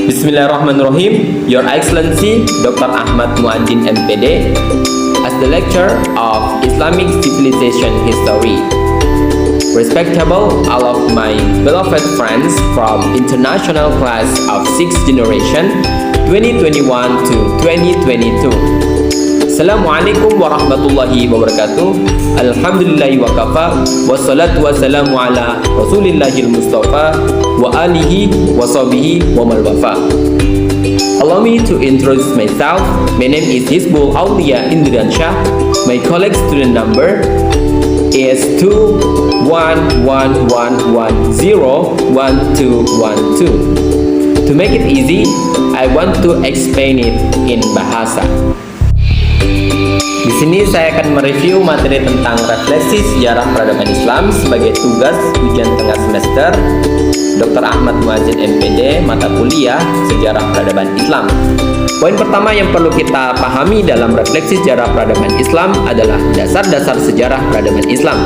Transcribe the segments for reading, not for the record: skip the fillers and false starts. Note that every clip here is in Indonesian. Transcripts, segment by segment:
Bismillahirrahmanirrahim. Your Excellency Dr. Ahmad Muadzin MPD, as the lecturer of Islamic Civilization History. Respectable all of my beloved friends from international class of 6th generation 2021 to 2022. Assalamualaikum warahmatullahi wabarakatuh. Alhamdulillahi wa kafa. Wassalatu wassalamu ala rasulillahil mustafa wa alihi wa sahbihi wa mal wafa. Allow me to introduce myself. My name is Hizbul Aulia Indriansyah. My colleague student number is 211111212. To make it easy, I want to explain it in bahasa. Di sini saya akan mereview materi tentang refleksi sejarah peradaban Islam sebagai tugas ujian tengah semester Dr. Ahmad Muadzin MPD mata kuliah Sejarah Peradaban Islam. Poin pertama yang perlu kita pahami dalam refleksi sejarah peradaban Islam adalah dasar-dasar sejarah peradaban Islam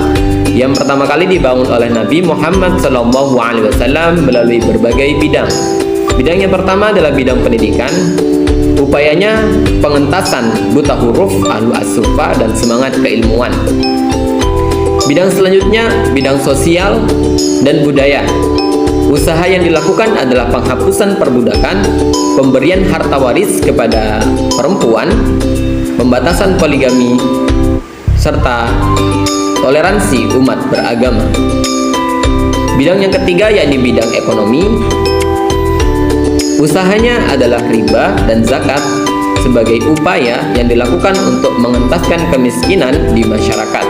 yang pertama kali dibangun oleh Nabi Muhammad SAW melalui berbagai bidang. Bidang yang pertama adalah bidang pendidikan. Upayanya pengentasan buta huruf, ahlu as-sufa, dan semangat keilmuan. Bidang selanjutnya, bidang sosial dan budaya. Usaha yang dilakukan adalah penghapusan perbudakan, pemberian harta waris kepada perempuan, pembatasan poligami, serta toleransi umat beragama. Bidang yang ketiga yakni bidang ekonomi. Usahanya adalah riba dan zakat sebagai upaya yang dilakukan untuk mengentaskan kemiskinan di masyarakat.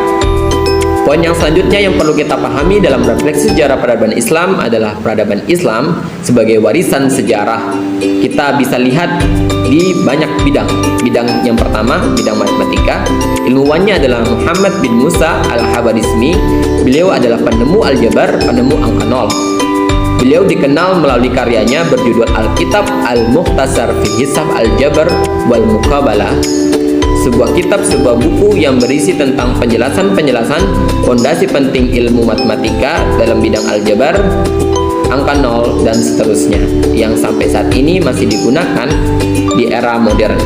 Poin yang selanjutnya yang perlu kita pahami dalam refleksi sejarah peradaban Islam adalah peradaban Islam sebagai warisan sejarah. Kita bisa lihat di banyak bidang. Bidang yang pertama, bidang matematika. Ilmuwannya adalah Muhammad bin Musa al-Khwarizmi. Beliau adalah penemu aljabar, penemu angka nol. Beliau dikenal melalui karyanya berjudul Alkitab Al-Mukhtasar fi Hisab Al-Jabar wal Muqabalah, sebuah buku yang berisi tentang penjelasan fondasi penting ilmu matematika dalam bidang aljabar, angka nol, dan seterusnya, yang sampai saat ini masih digunakan di era modern.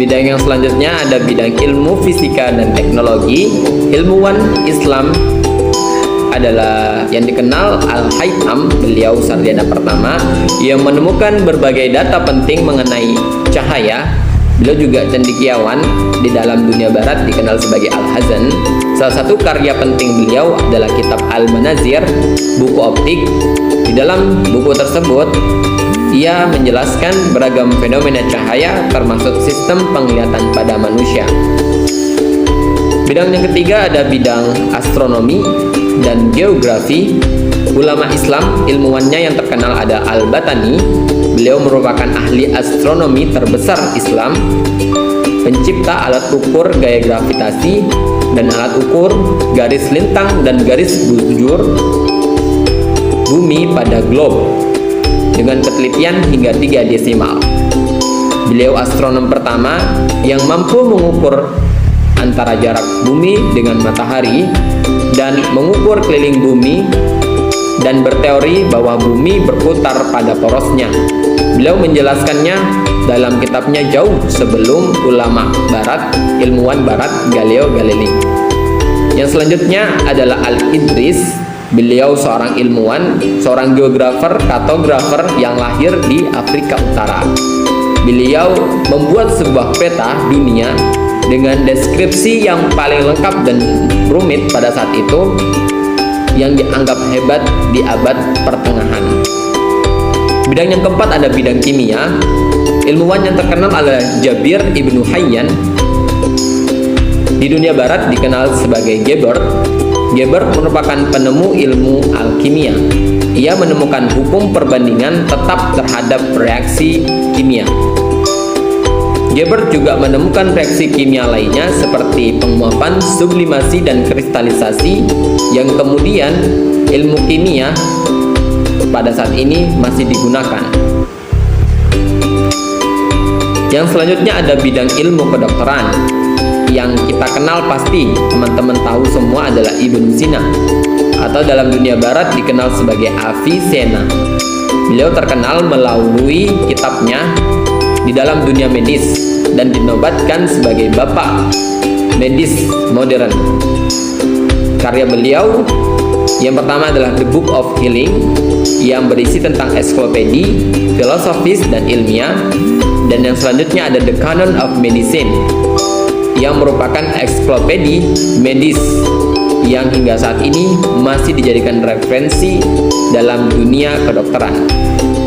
Bidang yang selanjutnya ada bidang ilmu fisika dan teknologi. Ilmuwan Islam adalah yang dikenal Al-Haytham, beliau sarjana pertama yang menemukan berbagai data penting mengenai cahaya. Beliau juga cendekiawan di dalam dunia barat, dikenal sebagai Al-Hazan. Salah satu karya penting beliau adalah kitab Al-Manazir, buku optik. Di dalam buku tersebut ia menjelaskan beragam fenomena cahaya termasuk sistem penglihatan pada manusia. Bidang yang ketiga ada bidang astronomi dan geografi. Ulama Islam, ilmuwannya yang terkenal ada Al-Batani. Beliau merupakan ahli astronomi terbesar Islam, pencipta alat ukur gaya gravitasi dan alat ukur garis lintang dan garis bujur bumi pada globe dengan ketelitian hingga 3 desimal. Beliau astronom pertama yang mampu mengukur antara jarak bumi dengan matahari dan mengukur keliling bumi dan berteori bahwa bumi berputar pada porosnya. Beliau menjelaskannya dalam kitabnya jauh sebelum ulama barat, ilmuwan barat Galileo Galilei. Yang selanjutnya adalah Al-Idris. Beliau seorang ilmuwan, seorang geografer, kartografer yang lahir di Afrika Utara. Beliau membuat sebuah peta dunia dengan deskripsi yang paling lengkap dan rumit pada saat itu, yang dianggap hebat di abad pertengahan. Bidang yang keempat ada bidang kimia. Ilmuwan yang terkenal adalah Jabir Ibnu Hayyan. Di dunia barat dikenal sebagai Geber. Geber merupakan penemu ilmu alkimia. Ia menemukan hukum perbandingan tetap terhadap reaksi kimia. Geber juga menemukan reaksi kimia lainnya seperti penguapan, sublimasi, dan kristalisasi yang kemudian ilmu kimia pada saat ini masih digunakan. Yang selanjutnya ada bidang ilmu kedokteran. Yang kita kenal pasti teman-teman tahu semua adalah Ibnu Sina, atau dalam dunia barat dikenal sebagai Avicenna. Beliau terkenal melalui kitabnya di dalam dunia medis dan dinobatkan sebagai bapak medis modern. Karya beliau yang pertama adalah The Book of Healing, yang berisi tentang ensiklopedi, filosofis, dan ilmiah. Dan yang selanjutnya ada The Canon of Medicine, yang merupakan ensiklopedi medis yang hingga saat ini masih dijadikan referensi dalam dunia kedokteran.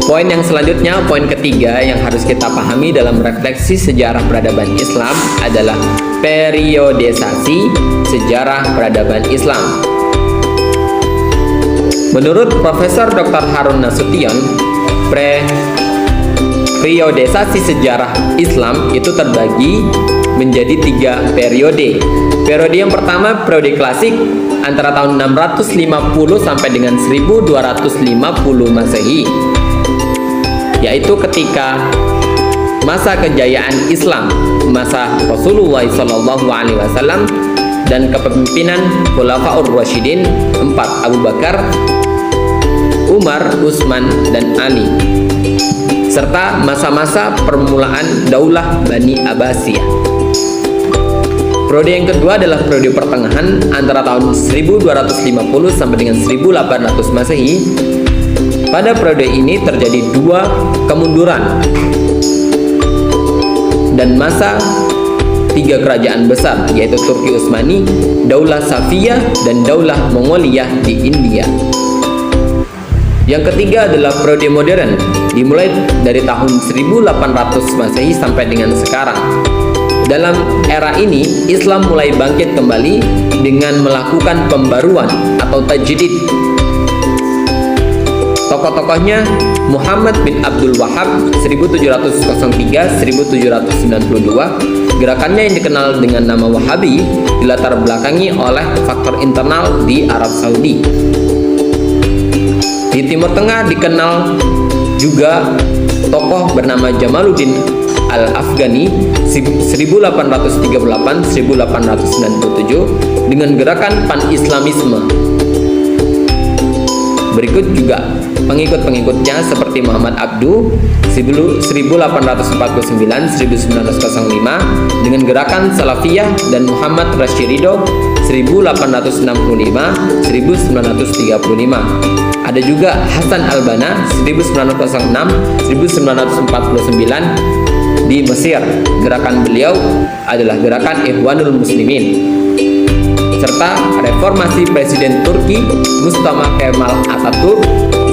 Poin yang selanjutnya, poin ketiga yang harus kita pahami dalam refleksi sejarah peradaban Islam adalah periodisasi sejarah peradaban Islam. Menurut Profesor Dr. Harun Nasution, periodisasi sejarah Islam itu terbagi menjadi 3 periode. Periode yang pertama, periode klasik antara tahun 650 sampai dengan 1250 Masehi, yaitu ketika masa kejayaan Islam, masa Rasulullah SAW dan kepemimpinan Khulafaur Rasyidin 4, Abu Bakar, Umar, Utsman, dan Ali, serta masa-masa permulaan Daulah Bani Abbasiyah. Periode yang kedua adalah periode pertengahan antara tahun 1250 sampai dengan 1800 Masehi. Pada periode ini terjadi 2 kemunduran dan masa 3 kerajaan besar, yaitu Turki Utsmani, Daulah Safiyah, dan Daulah Mongoliyah di India. Yang ketiga adalah periode modern, dimulai dari tahun 1800 Masehi sampai dengan sekarang. Dalam era ini, Islam mulai bangkit kembali dengan melakukan pembaruan atau tajdid. Tokoh-tokohnya Muhammad bin Abdul Wahab 1703-1792. Gerakannya yang dikenal dengan nama Wahabi dilatar belakangi oleh faktor internal di Arab Saudi. Di Timur Tengah dikenal juga tokoh bernama Jamaluddin Al-Afghani 1838-1897 dengan gerakan pan-islamisme. Berikut juga pengikut-pengikutnya seperti Muhammad Abduh 1849-1905 dengan gerakan Salafiyah, dan Muhammad Rashid Ridho 1865-1935. Ada juga Hasan al-Banna 1906-1949 di Mesir. Gerakan beliau adalah gerakan Ikhwanul Muslimin. Serta reformasi Presiden Turki Mustafa Kemal Atatürk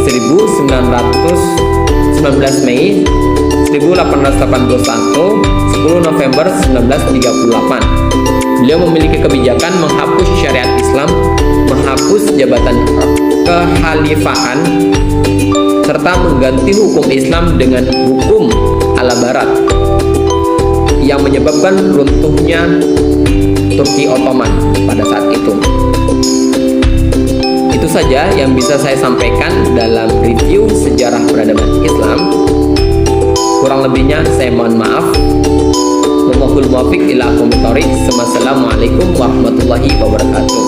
19 Mei 1881, 10 November 1938. Beliau memiliki kebijakan menghapus syariat Islam, menghapus jabatan kekhalifahan, serta mengganti hukum Islam dengan hukum ala Barat yang menyebabkan runtuhnya Turki Ottoman pada saat itu. Itu saja yang bisa saya sampaikan dalam review sejarah peradaban Islam. Kurang lebihnya saya mohon maaf. Wallahul muwaffiq ila aqwamit thoriq. Wassalamualaikum warahmatullahi wabarakatuh.